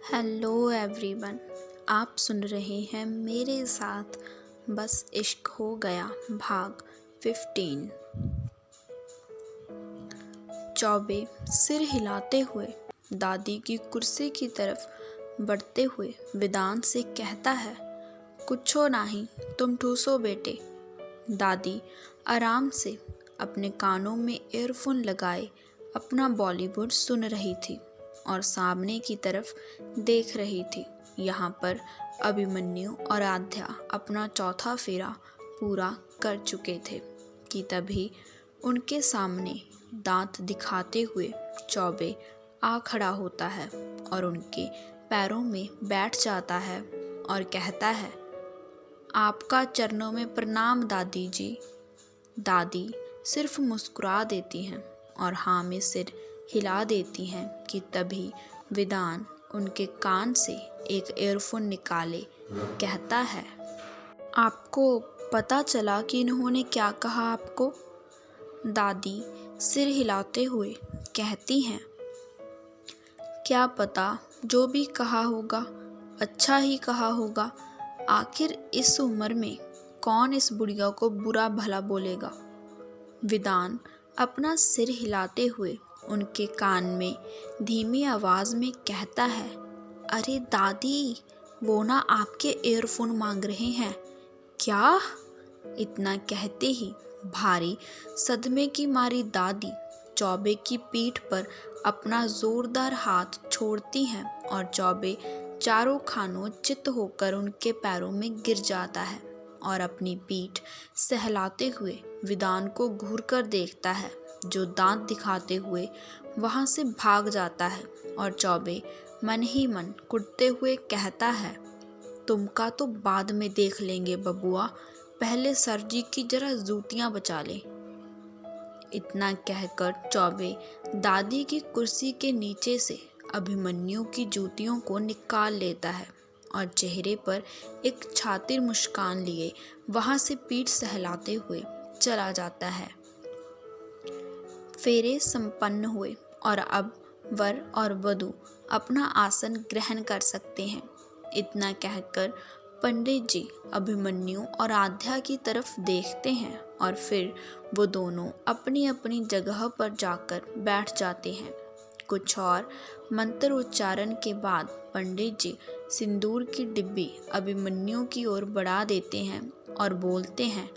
Hello everyone. आप सुन रहे हैं मेरे साथ बस इश्क हो गया भाग 15। चौबे सिर हिलाते हुए दादी की कुर्सी की तरफ बढ़ते हुए वेदांत से कहता है, कुछो नहीं, तुम ठूसो बेटे। दादी आराम से अपने कानों में ईयरफोन लगाए अपना बॉलीवुड सुन रही थी और सामने की तरफ देख रही थी। यहाँ पर अभिमन्यु और आध्या अपना चौथा फेरा पूरा कर चुके थे कि तभी उनके सामने दांत दिखाते हुए चौबे आ खड़ा होता है और उनके पैरों में बैठ जाता है और कहता है, आपका चरणों में प्रणाम दादी जी। दादी सिर्फ मुस्कुरा देती हैं और हाँ में सिर हिला देती हैं कि तभी वेदांत उनके कान से एक ईयरफोन निकाले कहता है, आपको पता चला कि इन्होंने क्या कहा आपको? दादी सिर हिलाते हुए कहती हैं, क्या पता, जो भी कहा होगा अच्छा ही कहा होगा। आखिर इस उम्र में कौन इस बुढ़िया को बुरा भला बोलेगा। वेदांत अपना सिर हिलाते हुए उनके कान में धीमी आवाज़ में कहता है, अरे दादी, वो ना आपके ईयरफोन मांग रहे हैं। क्या? इतना कहते ही भारी सदमे की मारी दादी चौबे की पीठ पर अपना जोरदार हाथ छोड़ती हैं और चौबे चारों खानों चित होकर उनके पैरों में गिर जाता है और अपनी पीठ सहलाते हुए वेदांत को घूर कर देखता है, जो दांत दिखाते हुए वहां से भाग जाता है और चौबे मन ही मन कुटते हुए कहता है, तुमका तो बाद में देख लेंगे बबुआ, पहले सर जी की जरा जूतियां बचा ले। इतना कहकर चौबे दादी की कुर्सी के नीचे से अभिमन्यु की जूतियों को निकाल लेता है और चेहरे पर एक छातिर मुस्कान लिए वहां से पीठ सहलाते हुए चला जाता है। फेरे संपन्न हुए और अब वर और वधू अपना आसन ग्रहण कर सकते हैं। इतना कहकर पंडित जी अभिमन्यु और आध्या की तरफ देखते हैं और फिर वो दोनों अपनी अपनी जगह पर जाकर बैठ जाते हैं। कुछ और मंत्र उच्चारण के बाद पंडित जी सिंदूर की डिब्बी अभिमन्यु की ओर बढ़ा देते हैं और बोलते हैं,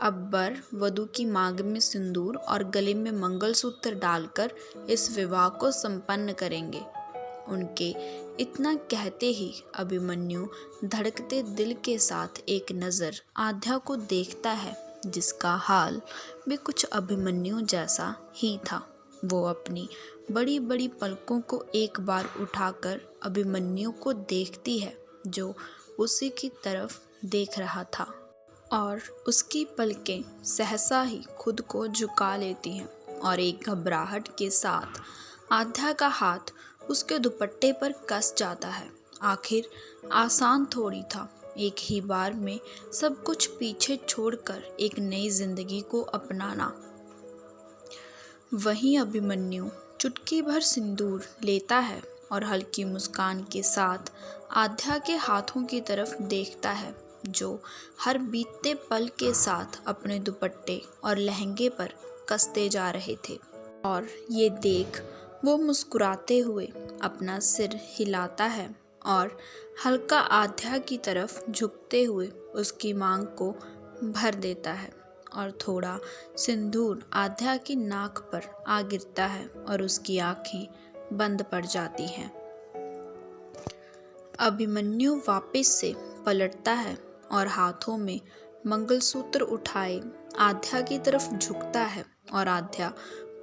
अब वर वधू की मांग में सिंदूर और गले में मंगलसूत्र डालकर इस विवाह को संपन्न करेंगे। उनके इतना कहते ही अभिमन्यु धड़कते दिल के साथ एक नज़र आध्या को देखता है, जिसका हाल भी कुछ अभिमन्यु जैसा ही था। वो अपनी बड़ी बड़ी पलकों को एक बार उठाकर अभिमन्यु को देखती है, जो उसी की तरफ देख रहा था, और उसकी पलकें सहसा ही खुद को झुका लेती हैं और एक घबराहट के साथ आध्या का हाथ उसके दुपट्टे पर कस जाता है। आखिर आसान थोड़ी था एक ही बार में सब कुछ पीछे छोड़कर एक नई जिंदगी को अपनाना। वहीं अभिमन्यु चुटकी भर सिंदूर लेता है और हल्की मुस्कान के साथ आध्या के हाथों की तरफ देखता है, जो हर बीतते पल के साथ अपने दुपट्टे और लहंगे पर कसते जा रहे थे। और ये देख वो मुस्कुराते हुए अपना सिर हिलाता है और हल्का आध्या की तरफ झुकते हुए उसकी मांग को भर देता है और थोड़ा सिंदूर आध्या की नाक पर आ गिरता है और उसकी आंखें बंद पड़ जाती हैं। अभिमन्यु वापस से पलटता है और हाथों में मंगलसूत्र उठाए आध्या की तरफ झुकता है और आध्या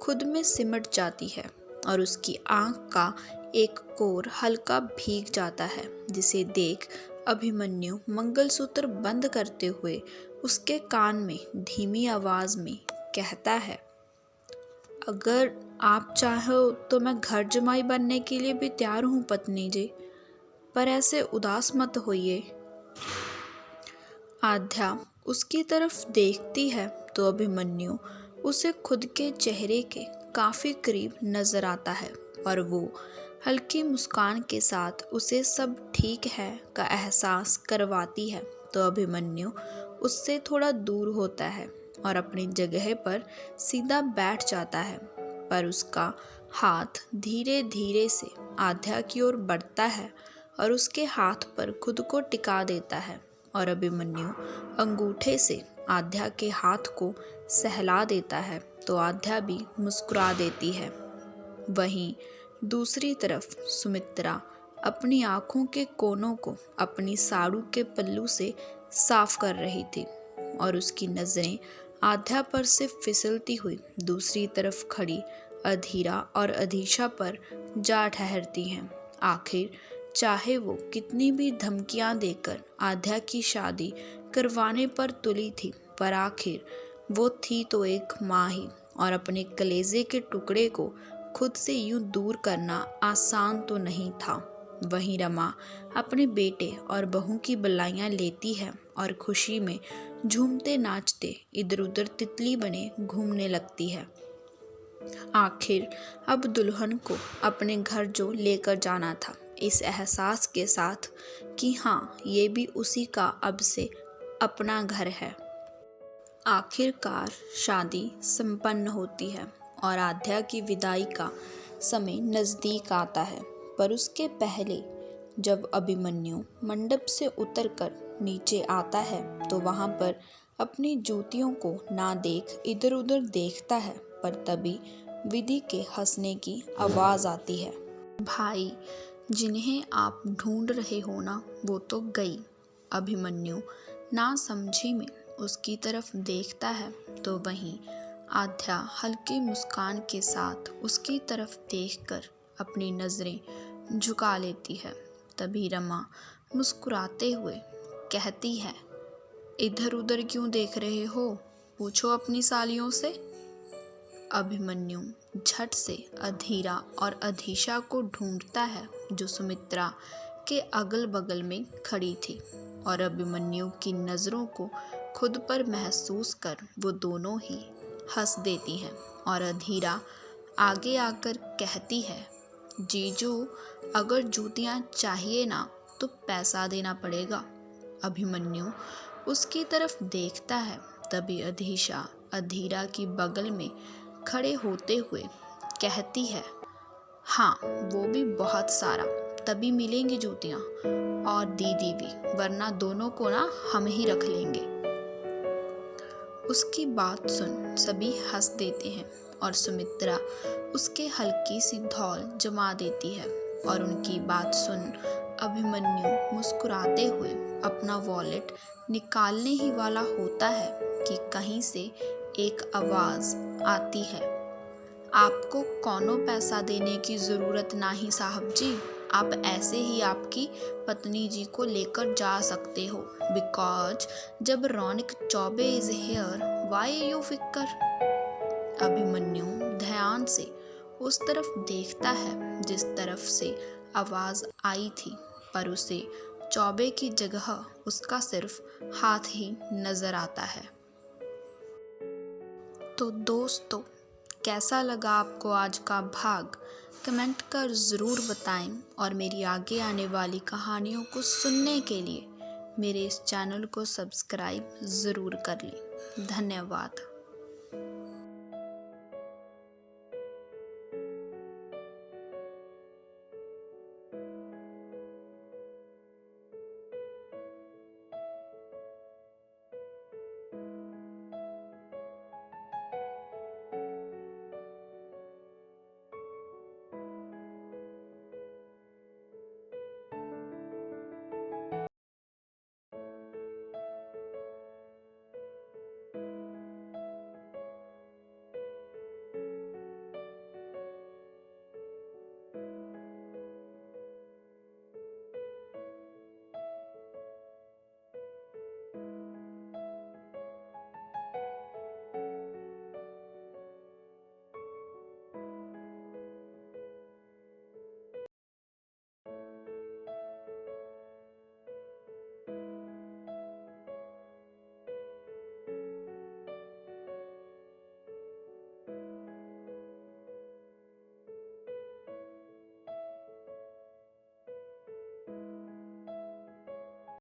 खुद में सिमट जाती है और उसकी आंख का एक कोर हल्का भीग जाता है, जिसे देख अभिमन्यु मंगलसूत्र बंद करते हुए उसके कान में धीमी आवाज में कहता है, अगर आप चाहो तो मैं घर जमाई बनने के लिए भी तैयार हूँ पत्नी जी, पर ऐसे उदास मत होइए। आध्या उसकी तरफ देखती है तो अभिमन्यु उसे खुद के चेहरे के काफी करीब नजर आता है और वो हल्की मुस्कान के साथ उसे सब ठीक है का एहसास करवाती है तो अभिमन्यु उससे थोड़ा दूर होता है और अपनी जगह पर सीधा बैठ जाता है। पर उसका हाथ धीरे धीरे से आध्या की ओर बढ़ता है और उसके हाथ पर खुद को टिका देता है और अभिमन्यु अंगूठे से आध्या के हाथ को सहला देता है तो आध्या भी मुस्कुरा देती है। वहीं दूसरी तरफ सुमित्रा अपनी आंखों के कोनों को अपनी साड़ू के पल्लू से साफ कर रही थी और उसकी नज़रें आध्या पर से फिसलती हुई दूसरी तरफ खड़ी अधीरा और अधीशा पर जा ठहरती हैं। आखिर चाहे वो कितनी भी धमकियां देकर आध्या की शादी करवाने पर तुली थी, पर आखिर वो थी तो एक माँ ही और अपने कलेजे के टुकड़े को खुद से यूं दूर करना आसान तो नहीं था। वहीं रमा अपने बेटे और बहू की बल्लाइयाँ लेती है और खुशी में झूमते नाचते इधर उधर तितली बने घूमने लगती है। आखिर अब दुल्हन को अपने घर जो लेकर जाना था, इस एहसास के साथ कि हाँ ये भी उसी का अब से अपना घर है। आखिरकार शादी संपन्न होती है और आध्या की विदाई का समय नज़दीक आता है। पर उसके पहले जब अभिमन्यु मंडप से उतरकर नीचे आता है तो वहाँ पर अपनी जूतियों को ना देख इधर उधर देखता है, पर तभी विधि के हंसने की आवाज़ आती है। भाई, जिन्हें आप ढूंढ रहे हो ना, वो तो गई। अभिमन्यु ना समझी में उसकी तरफ देखता है तो वहीं आध्या हल्की मुस्कान के साथ उसकी तरफ देखकर अपनी नज़रें झुका लेती है। तभी रमा मुस्कुराते हुए कहती है, इधर उधर क्यों देख रहे हो, पूछो अपनी सालियों से। अभिमन्यु झट से अधीरा और अधीशा को ढूंढता है जो सुमित्रा के अगल बगल में खड़ी थी और अभिमन्यु की नज़रों को खुद पर महसूस कर वो दोनों ही हंस देती हैं और अधीरा आगे आकर कहती है, जीजू अगर जूतियाँ चाहिए ना तो पैसा देना पड़ेगा। अभिमन्यु उसकी तरफ देखता है तभी अधीशा अधीरा की बगल में खड़े होते हुए कहती है, हाँ वो भी बहुत सारा, तभी मिलेंगी जूतियाँ और दीदी भी, वरना दोनों को ना हम ही रख लेंगे। उसकी बात सुन सभी हंस देते हैं और सुमित्रा उसके हल्की सी धौल जमा देती है और उनकी बात सुन अभिमन्यु मुस्कुराते हुए अपना वॉलेट निकालने ही वाला होता है कि कहीं से एक आवाज़ आती है, आपको कौनो पैसा देने की ज़रूरत नहीं साहब जी, आप ऐसे ही आपकी पत्नी जी को लेकर जा सकते हो, बिकॉज जब Raunak Choubey is here why you फिकर। अभिमन्यु ध्यान से उस तरफ देखता है जिस तरफ से आवाज़ आई थी, पर उसे चौबे की जगह उसका सिर्फ हाथ ही नज़र आता है। तो दोस्तों, कैसा लगा आपको आज का भाग, कमेंट कर ज़रूर बताएं और मेरी आगे आने वाली कहानियों को सुनने के लिए मेरे इस चैनल को सब्सक्राइब ज़रूर कर लें। धन्यवाद।